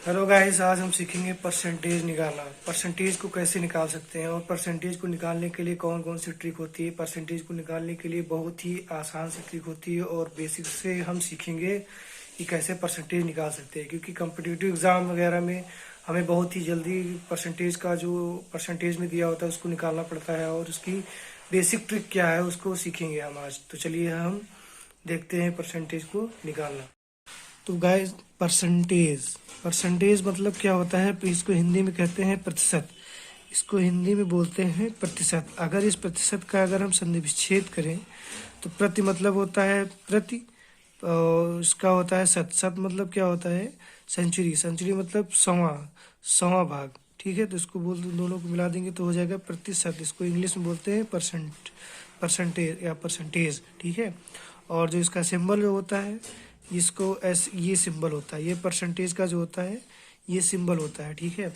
Hello guys, आज हम सीखेंगे परसेंटेज निकालना। परसेंटेज को कैसे निकाल सकते हैं और परसेंटेज को निकालने के लिए कौन कौन सी ट्रिक होती है। परसेंटेज को निकालने के लिए बहुत ही आसान सी ट्रिक होती है और बेसिक से हम सीखेंगे कि कैसे परसेंटेज निकाल सकते हैं, क्योंकि कॉम्पिटिटिव एग्जाम वगैरह में हमें बहुत ही जल्दी परसेंटेज का जो परसेंटेज में दिया होता है उसको निकालना पड़ता है और उसकी बेसिक ट्रिक क्या है उसको सीखेंगे हम आज। तो चलिए हम देखते हैं परसेंटेज को निकालना। तो गाइस, परसेंटेज परसेंटेज मतलब क्या होता है? इसको हिंदी में कहते हैं प्रतिशत। इसको हिंदी में बोलते हैं प्रतिशत। अगर इस प्रतिशत का अगर हम संधि विच्छेद करें तो प्रति मतलब होता है प्रति, और इसका होता है शत। शत मतलब क्या होता है? सेंचुरी। सेंचुरी मतलब सवा, सवा भाग। ठीक है, तो इसको बोल दोनों को मिला देंगे तो हो जाएगा प्रतिशत। इसको इंग्लिश में बोलते हैं परसेंटेज या परसेंटेज। ठीक है, और जो इसका सिंबल जो होता है इसको ये सिंबल होता है। ये परसेंटेज का जो होता है ये सिंबल होता है। ठीक है,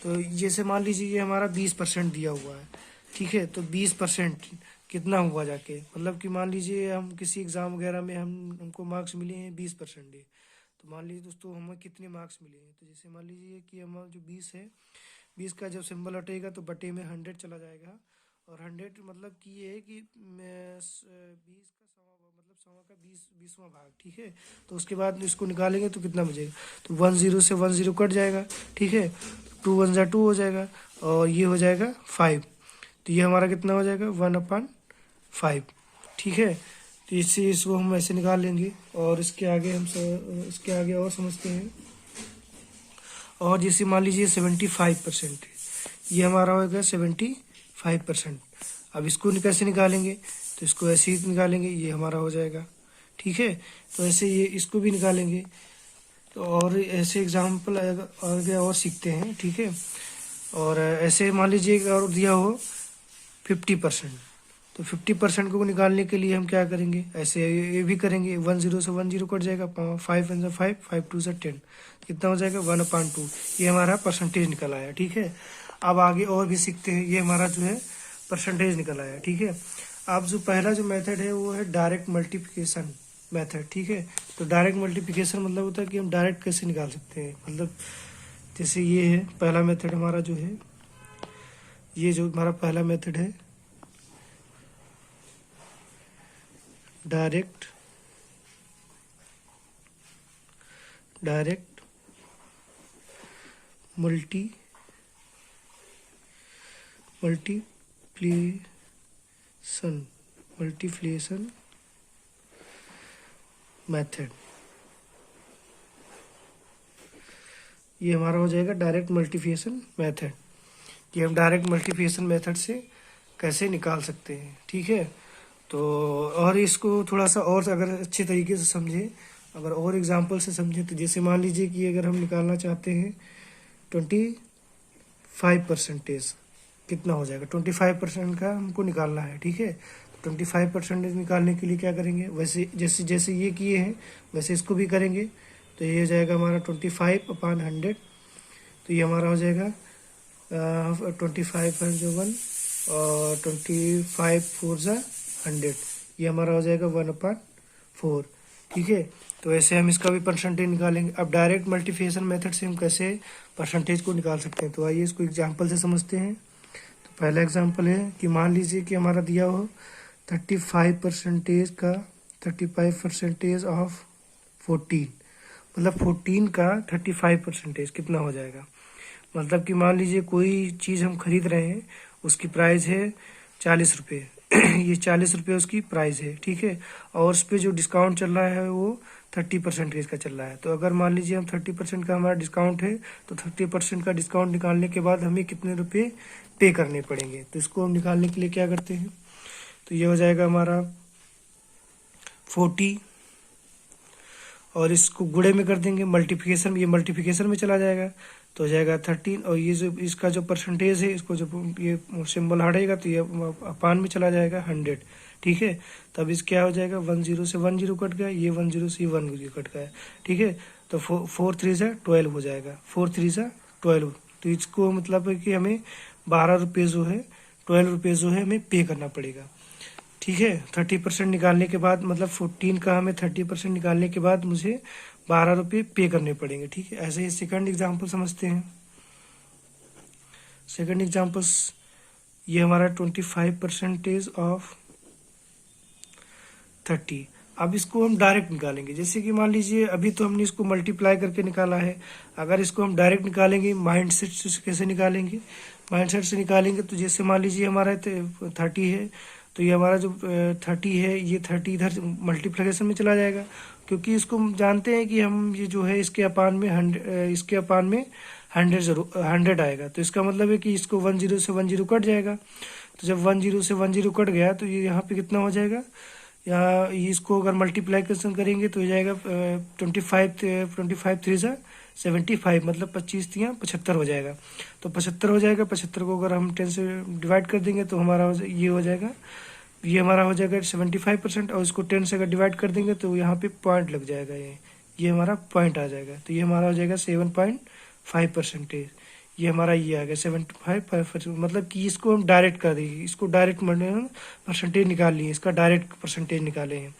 तो जैसे मान लीजिए ये हमारा 20% दिया हुआ है। ठीक है, तो 20% कितना हुआ जाके, मतलब कि मान लीजिए हम किसी एग्ज़ाम वगैरह में हमको मार्क्स मिले हैं 20%। तो मान लीजिए दोस्तों हमें कितने मार्क्स मिले हैं, तो जैसे मान लीजिए कि हम जो 20 है, 20 का जब सिंबल हटेगा तो बटे में 100 चला जाएगा। और 100 मतलब कि ये है कि 20 का सवा मतलब सवा का 20वां भाग। ठीक है, तो उसके बाद इसको निकालेंगे तो कितना बचेगा? तो 10 से 10 कट जाएगा। ठीक है, 2 1 जा 2 हो जाएगा और ये हो जाएगा 5। तो ये हमारा कितना हो जाएगा? 1/5। ठीक है, तो इसको हम ऐसे निकाल लेंगे और इसके आगे इसके आगे और समझते हैं। और जैसे मान लीजिए 75% है, ये हमारा होगा 75%। अब इसको कैसे निकालेंगे? तो इसको ऐसे ही निकालेंगे, ये हमारा हो जाएगा। ठीक है, तो ऐसे ये इसको भी निकालेंगे। तो और ऐसे एग्जाम्पल आगे और सीखते हैं। ठीक है, और ऐसे मान लीजिए और दिया हो 50%, तो 50% को निकालने के लिए हम क्या करेंगे? ऐसे ये भी करेंगे। 10 से 10 कट जाएगा, 5 1 5, 5 2 10, कितना हो जाएगा? 1/2। ये हमारा परसेंटेज निकल आया। ठीक है, अब आगे और भी सीखते हैं। ये हमारा जो है परसेंटेज निकल आया। ठीक है, अब जो पहला जो मेथड है वो है डायरेक्ट मल्टीप्लिकेशन मेथड। ठीक है, तो डायरेक्ट मल्टीप्लिकेशन मतलब होता है कि हम डायरेक्ट कैसे निकाल सकते हैं। मतलब जैसे ये है पहला मेथड हमारा जो है, ये जो हमारा पहला मेथड है डायरेक्ट मल्टीप्लिकेशन मेथड। ये हमारा हो जाएगा डायरेक्ट मल्टीप्लिकेशन मेथड। ये हम डायरेक्ट मल्टीप्लिकेशन मेथड से कैसे निकाल सकते हैं। ठीक है, तो और इसको थोड़ा सा और अगर अच्छे तरीके से समझें, अगर और एग्जांपल से समझें, तो जैसे मान लीजिए कि अगर हम निकालना चाहते हैं 25%, कितना हो जाएगा? 25% का हमको निकालना है। ठीक है, 25% निकालने के लिए क्या करेंगे? वैसे जैसे जैसे ये किए हैं वैसे इसको भी करेंगे। तो ये हो जाएगा हमारा 25/100। तो ये हमारा हो जाएगा 25/1 और 25/4 ये हमारा हो जाएगा 1/4। ठीक है, तो ऐसे हम इसका भी परसेंटेज निकालेंगे। अब डायरेक्ट मल्टीप्लिकेशन मेथड से हम कैसे परसेंटेज को निकाल सकते हैं, तो आइए इसको एग्जांपल से समझते हैं। तो पहला एग्जांपल है कि मान लीजिए कि हमारा दिया हो 35% ऑफ 14, मतलब 14 का 35% कितना हो जाएगा? मतलब कि मान लीजिए कोई चीज़ हम खरीद रहे हैं, उसकी प्राइस है 40 रुपये। ये 40 रुपये उसकी प्राइस है। ठीक है, और उस पर जो डिस्काउंट चल रहा है वो 30% का चल रहा है। तो अगर मान लीजिए हम 30% का हमारा डिस्काउंट है, तो 30% का डिस्काउंट निकालने के बाद हमें कितने रुपये पे करने पड़ेंगे? तो इसको हम निकालने के लिए क्या करते हैं? तो ये हो जाएगा हमारा 40 और इसको गुणे में कर देंगे, मल्टीप्लिकेशन, ये मल्टीप्लिकेशन में चला जाएगा तो हो जाएगा 13। और ये जो इसका जो परसेंटेज है, इसको जब ये सिंबल हटेगा तो ये अपान में चला जाएगा 100। ठीक है, तब इस क्या हो जाएगा? 10 से 10 कट गया, ये 10 से 10 कट गया। ठीक है, तो 4 3 से 12 हो जाएगा, 4 3 से 12। तो इसको मतलब है कि हमें 12 रुपये जो है, 12 रुपये जो है हमें पे करना पड़ेगा। ठीक है, 30% निकालने के बाद, मतलब 14 का हमें 30% निकालने के बाद मुझे ₹12 पे करने पड़ेंगे। ठीक है, ऐसे ही सेकंड एग्जाम्पल समझते हैं। सेकंड एग्जाम्पल्स, ये हमारा 25% ऑफ 30। अब इसको हम डायरेक्ट निकालेंगे। जैसे कि मान लीजिए अभी तो हमने इसको मल्टीप्लाई करके निकाला है, अगर इसको हम डायरेक्ट निकालेंगे माइंड सेट से कैसे निकालेंगे, माइंड सेट से निकालेंगे तो जैसे मान लीजिए हमारा 30 है, तो ये हमारा जो 30 है, ये 30 इधर मल्टीप्लिकेशन में चला जाएगा, क्योंकि इसको हम जानते हैं कि हम ये जो है इसके अपान में 100 जरूर 100 आएगा। तो इसका मतलब है कि इसको 10 से 10 कट जाएगा। तो जब 10 से 10 कट गया तो ये यहाँ पे कितना हो जाएगा, यहाँ इसको अगर मल्टीप्लाइकेशन करेंगे तो हो जाएगा 25 3 से 75, मतलब 25 3 75 हो जाएगा। तो 75 हो जाएगा। 75 को अगर हम 10 से डिवाइड कर देंगे तो हमारा ये हो जाएगा, ये हमारा हो जाएगा 75%। और इसको 10 से अगर डिवाइड कर देंगे तो यहाँ पे पॉइंट लग जाएगा, ये हमारा पॉइंट आ जाएगा। तो ये हमारा हो जाएगा 7.5%। ये हमारा ये आ गया 75%। मतलब कि इसको हम डायरेक्ट कर देंगे, इसको डायरेक्ट परसेंटेज निकाल लिए, इसका डायरेक्ट परसेंटेज निकाले हैं।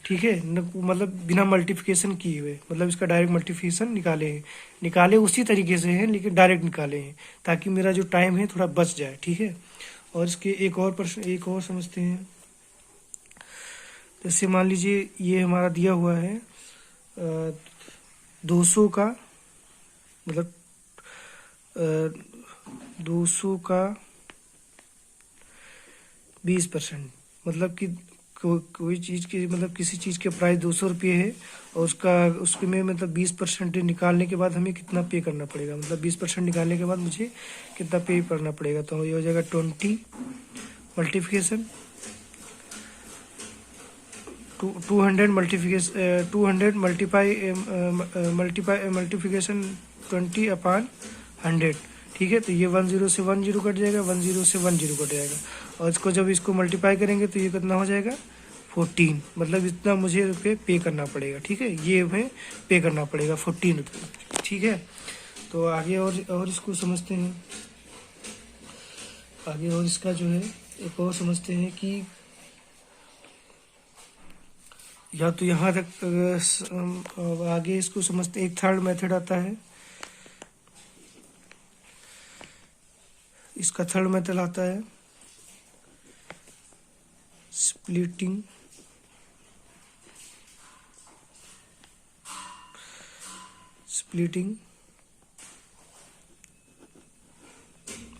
ठीक है, मतलब बिना मल्टीप्लिकेशन किए हुए, मतलब इसका डायरेक्ट मल्टीप्लिकेशन निकाले हैं, निकाले उसी तरीके से हैं लेकिन डायरेक्ट निकाले हैं, ताकि मेरा जो टाइम है थोड़ा बच जाए। ठीक है, और इसके एक और समझते हैं। जैसे मान लीजिए ये हमारा दिया हुआ है 200 का, मतलब 200 का 20%, मतलब कि कोई चीज़ की, मतलब किसी चीज़ के प्राइस 200 रुपये है और उसके में मतलब 20% निकालने के बाद हमें कितना पे करना पड़ेगा, मतलब 20% निकालने के बाद मुझे कितना पे करना पड़ेगा। तो ये हो जाएगा 20 मल्टीप्लिकेशन 200 मल्टीप्लिकेशन 20/100। ठीक है, तो ये 10 से 10 कट जाएगा, 10 से 10 कट जाएगा। और जब इसको मल्टीप्लाई करेंगे तो ये कितना हो जाएगा 14, मतलब इतना मुझे रुपये पे करना पड़ेगा। ठीक है, ये हमें पे करना पड़ेगा 14 रुपये। ठीक है, तो आगे और इसको समझते हैं। आगे और इसका जो है एक और समझते हैं कि या तो यहाँ तक आगे इसको समझते हैं। एक थर्ड मेथड आता है, इसका थर्ड मेथड आता है स्प्लिटिंग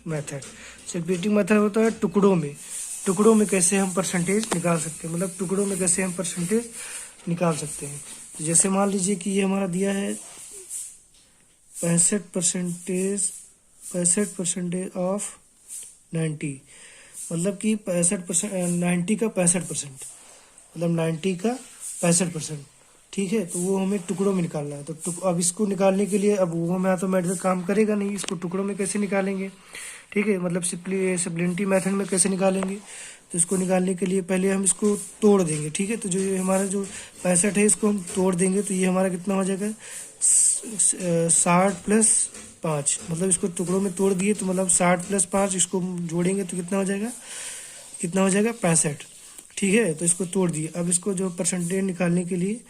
मेथड। स्प्लिटिंग मेथड होता है टुकड़ों में कैसे हम परसेंटेज निकाल सकते हैं, मतलब टुकड़ों में कैसे हम परसेंटेज निकाल सकते हैं। तो जैसे मान लीजिए कि ये हमारा दिया है 65% ऑफ 90, मतलब कि 90 का 65%, मतलब 90 का 65%। ठीक है, तो वो हमें टुकड़ों में निकालना है। तो अब इसको निकालने के लिए, अब वो हमें ऑटोमेटिक काम करेगा नहीं, इसको टुकड़ों में कैसे निकालेंगे। ठीक है, मतलब सिंप्लिसिटी मेथड में कैसे निकालेंगे। तो इसको निकालने के लिए पहले हम इसको तोड़ देंगे। ठीक है, तो जो हमारा जो 65 है इसको हम तोड़ देंगे, तो ये हमारा कितना हो जाएगा 60 + 5, मतलब इसको टुकड़ों में तोड़ दिए तो मतलब 60 + 5 इसको जोड़ेंगे तो कितना हो जाएगा 65। ठीक है, तो इसको तोड़ दिए। अब इसको जो परसेंटेज निकालने के लिए,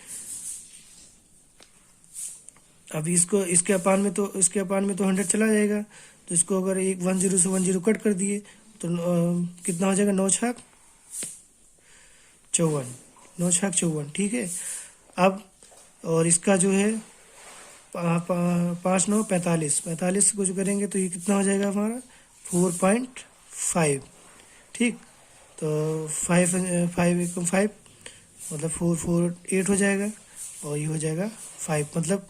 अभी इसको इसके अपान में तो 100 चला जाएगा। तो इसको अगर 10 से 10 कट कर दिए तो कितना हो जाएगा 9 छक 54। ठीक है, अब और इसका जो है 5 9 45 को जो करेंगे तो ये कितना हो जाएगा हमारा 4.5। ठीक, तो 5 मतलब 4 4 8 हो जाएगा, और ये हो जाएगा 5, मतलब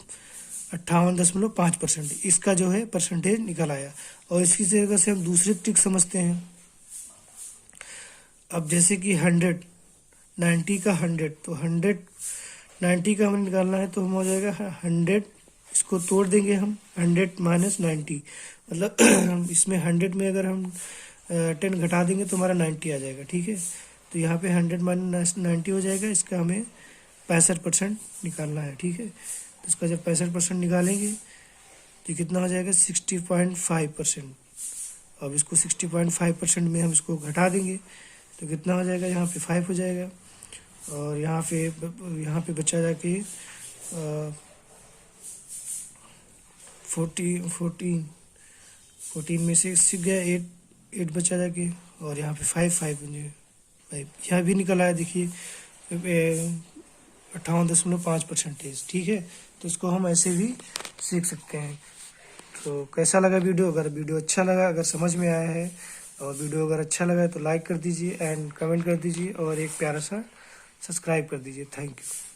58.5%। इसका जो है परसेंटेज निकल आया। और इसकी जगह से हम दूसरी ट्रिक समझते हैं। अब जैसे कि 90 का 100, तो 90 का हमें निकालना है, तो हम हो जाएगा 100, इसको तोड़ देंगे हम 100 - 90, मतलब इसमें 100 में अगर हम 10 घटा देंगे तो हमारा 90 आ जाएगा। ठीक है, तो यहाँ पे 100 - 90 हो जाएगा, इसका हमें 65% निकालना है। ठीक है, तो इसका जब 65% निकालेंगे तो कितना हो जाएगा 60.5%। अब इसको 60.5% में हम इसको घटा देंगे तो कितना हो जाएगा, यहाँ पे 5 हो जाएगा, और यहाँ पे बचा जाके फोर्टीन में से 6 गया, 8 बचा जाके, और यहाँ पे 5 यहाँ भी निकल आया देखिए 58.5%। ठीक है, तो इसको हम ऐसे भी सीख सकते हैं। तो कैसा लगा वीडियो? अगर वीडियो अच्छा लगा, अगर समझ में आया है और वीडियो अगर अच्छा लगा है तो लाइक कर दीजिए एंड कमेंट कर दीजिए और एक प्यारा सा सब्सक्राइब कर दीजिए। Thank you.